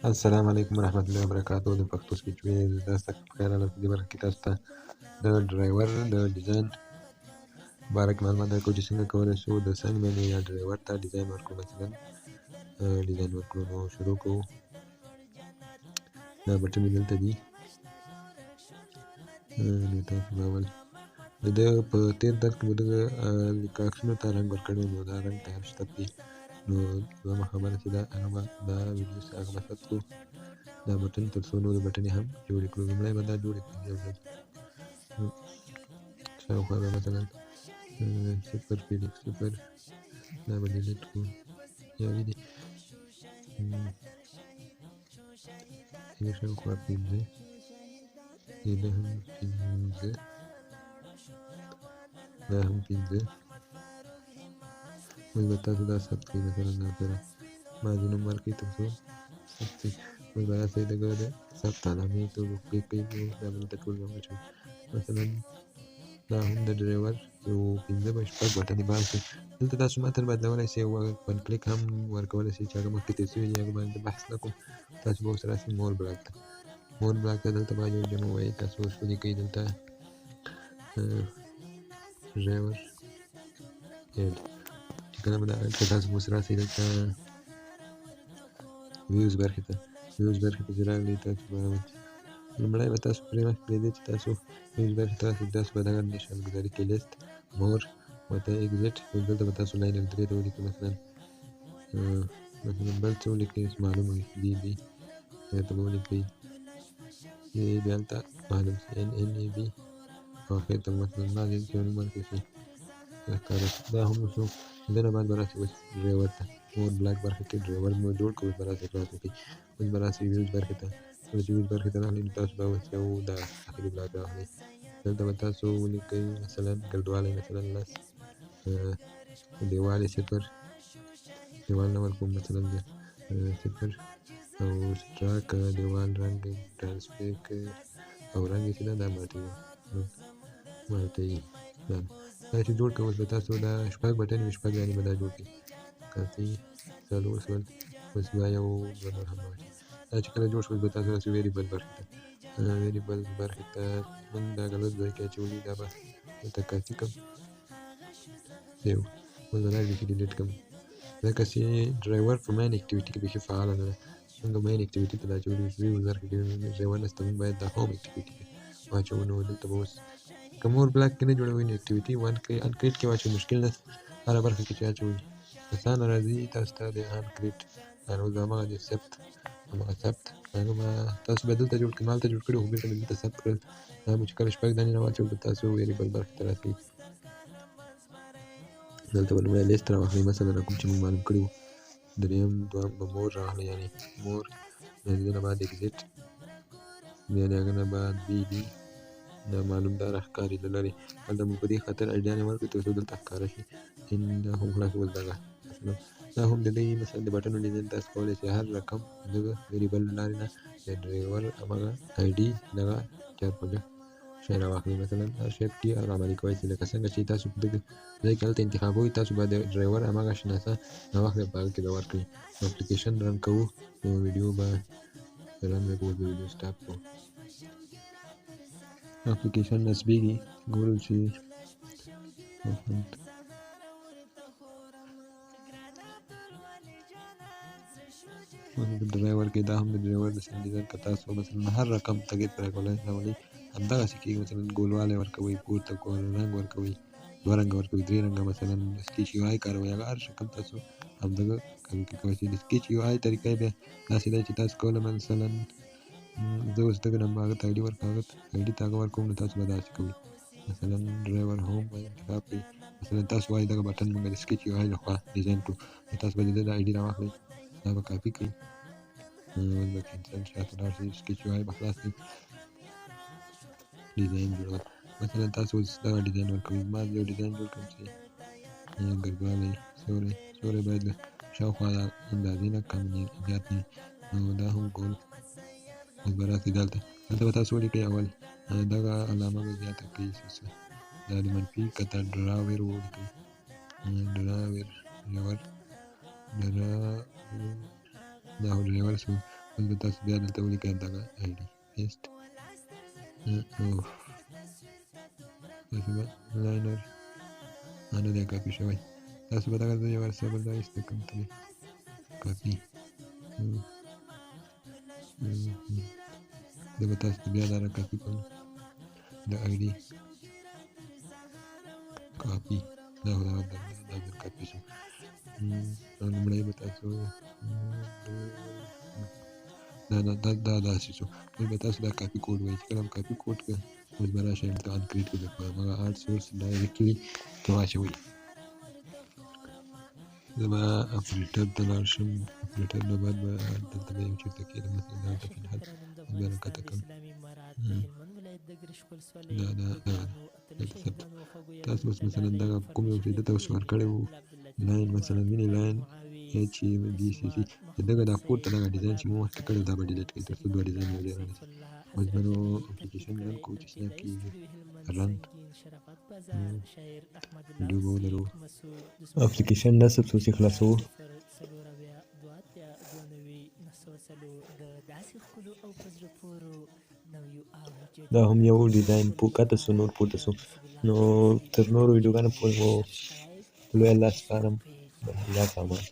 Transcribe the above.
السلام علیکم ورحمت الله وبرکاتہ د پښتو سپیچ وې زده زده کړم په خیر راغلاست. په دې برخه کې تاسو ته د ډرایور د ډیزاین په باره کې معلومات درکوو چې څنګه کولی شو د سنګ مېنې یا ډرایور ته ډیزاین ورکړو. مثلا ډیزاین ورکړو نو شروع کوو. دا بټن مې دلته دي. نو تاسو به اول د ده په تېر درس کې مو دغه لکه عکسونو ته رنګ ورکړی نو دا رنګ ته هر شته پرې. نو دویمه خبره چې دا ویډیو هغه به ثبت کړو دا بټن تر څو نورې بټنې هم جوړې کړو. لومړی به دا جوړې کړو یو ځل شاوخوا به مثلا 0 پيډيف 0 دا به ډیلیټ کړو یا وینې شاوخوا 5 دا هم 5 دا هم 5 اوس به تاسو دا ثبت کړئ. مثلا دا سره ماضي نوم ورکړئ تر څو ثبت شي. اوس به داسې دغه د ثبت علامې ته کلیک کوئ. دا به دلته ټول واچوئ. مثلا دا هم د ډرایور یو 15 به شپږ بټنې بار کړئ. دلته تاسو متن بدلولی شئ او ون کلیک هم ورکولی شئ چې هغه مخکې تېر شوي دي هغه باندې بحث نه کوم. تاسو به اوس راسئ مور بلاک ته. مور بلاک ته دلته باید یو جمع ووایئ. تاسو اوس ولیکئ دلته ډرایور ایډ چې کله به دا ایډ ته تاسو اوس راسئ دلته ویوز برخې ته. ویوز برخې ته چې راغلئ تاسو به لومړی به تاسو پرې مخکې له دې چې تاسو ویوز برخې ته راسئ تاسو به دغه نشانګذاري کې لیست مور ورته اګزیټ دلته به تاسو لاین L3 ته ولیکئ. مثلا بل څه ولیکئ معلومه وي BB ورته به ولیکئ بیا هلته معلوم شي NNAB او اخر ته مثلا بعضې کې یو نوم ورکړئ شي ښکاره شي. دا هم وشو. د نه بعد به راسئ اوس ډرایور ته. مور بلاک برخه کې ډرایور مو جوړ کړو. اوس به راسئ خلاص وکړئ. اوس به راسئ ویوز برخې ته. کله چې ویوز برخې ته راغلئ نو تاسو به اوس یو دا داخلي بلاک راغلی. دلته به تاسو ولیکئ مثلا ګردوالی مثلا 10 دیوال یې 0 دیوال نه ورکوم مثلا 0 او سټراک دیوال رنګ ټرانسپیک او رنګ یې چې ده دا مالټه‌ایي دا چې جوړ کړئ. اوس به تاسو دا شپږ بټنې وي شپږ ځانې به دا جوړ کړئ. کافي څلور شول. اوس بیا یو دوه نور هم راوړئ. دا چې کله جوړ شو اوس به تاسو راسئ ویریبل برخې ته. ویریبل برخې ته موږ دا غلط ځای کې اچولي دا به دلته کافي کړم یو. اوس به دا بیخي ډیلیټ کړم ځکه چې ډرایور په مین اکټیویټي کې بیخي فعاله نه ده. موږ مین اکټیویټي ته دا اچولي ویوز برخې کې ډرایور نشته. موږ باید دا هوم اکټیویټي کې واچوو. نو دلته به اوس که مور بلاک کې نه جوړوئ نو اکټیویټي ان کریټ کې واچوئ مشکل نشته. هره برخه کې چې اچوئ اسانه راځي تاسو ته د ان کریټ نو هماغه د ثبت هماغه ثبت هغه به تاسو به دلته جوړ کړئ. ما هلته جوړ کړي خو بېرته مې دلته ثبت کړل. دا مو چې کله شپږ دانې راواچول به تاسو ویریبل برخې ته راسئ. دلته به لومړی لیست راواخلئ مثلا کوم چې موږ معلوم کړي وو. دریم دویم به مور راغلی یعنې مور د دې نه بعد اګزیټ بیا د هغه نه بعد BB دا معلومداره ښکاري له لرې. هلته موږ په دې خاطر ایډیانې ورکړو تر څو دلته ښکاره شي. دا هم خلاص اوس دغه مثلا دا هم د دې مثلا د بټنو ډیزاین تاسو کولی شئ هر رقم دغه ویریبل له لارې نه د ډرایور هماغه ID دغه چار په شی راواخلئ. مثلا هر شی پکې عملي کولی شئ لکه څنګه چې تاسو په دغه ځای کې هلته انتخابوئ تاسو به د ډرایور هماغه شناسه راواخلئ په هغه کې به ورکړئ. اپلیکیشن رن کوو نو ویډیو به رن کوو. د ویډیو سټاپ کوو. اپلیکیشن نصبېږي ګورو چې د ډرایور کې دا هم د ډرایور د سم ډیزاین که تاسو مثلا هر رقم تغیر پرې راولئ همدغسې کېږي. مثلا ګولوالی ورکوئ پورته رنګ ورکوئ 2 رنګه ورکوئ 3 رنګه مثلا سکیچ UI کاروئ هغه هر شکل تاسو همدغه کولی شئ. د سکیچ UI طریقه یې بیا داسې ده چې تاسو کولی مثلا زه اوس دغه هغه ته ID ورکړم هغه ID ته هغه ورکوم نو تاسو به داسې کوئ. مثلا ډرایور هوم انتخاب کړئ. مثلا تاسو وایئ دغه بټن موږ د سکیچ UI لخوا ډیزاین کړو نو تاسو به د ده د ID راواخلئ دا به کاپي کړئ. اوس به کینسل شاته لاړ شئ سکیچ UI به خلاص کړئ. ډیزاین جوړول مثلا تاسو اوس دغه ډیزاین ورکوئ. زما یو ډیزاین جوړ کړم چې ګردوالی سوری باید له شاوخوا د اندازې نه کم زیات نه وي نو دا هم ګول. اوس به راسئ دلته به تاسو ولیکئ اول دغه علامه به زیاته کړئ دا د منفي کته ډراور ولیکئ ډراور دا خو ډرایور شو. اوس به تاسو بیا دلته ولیکئ دغه آی ډي پیسټ اوف تاسو به لاینر نه دی کاپي شوی تاسو به دغه ځای ورسره بل ځای ایسته کوم ته دی کاپي زه به تاسو ته بیا دا راکاپي کوم د آی ډي کاپي دا خو دا ځل کاپي شو لومړی به تاسو دا داسې شو اوس به تاسو دا کاپي کوډ وایي چې کله هم کاپي کوډ کړه اوس به راشئ امتحان کریټ کې په هماغه آرټ سورس ډایرکټلي ته واچوئ زه به اپریټر ته لاړ شم اپریټر نه بعد به دلته به یم چېرته کېدم مثلا دلته فلحال بیا راکښته کړم دا دلته ثبت تاسو اوس مثلا دغه کوم یو چې دته اوس ورکړی وو لاین مثلا وینئ لاین ایچ بي سی سی چې دغه دا پورته دغه ډیزاین چې مو مخکې کړی دا به ډیلیټ کړئ تر څو دوه ډیزاین یو ځای رانشي اوس به نو اپلیکیشن رن کوو چې څنګه کېږي رن ویډیو به ولرو اپلیکیشن نصب څو چې خلاصوو دا هم یو ډیزاین کته سو نور پورته سو نو تر نورو ویډیوګانو پورې مو لوی الله سپارم د الله په امان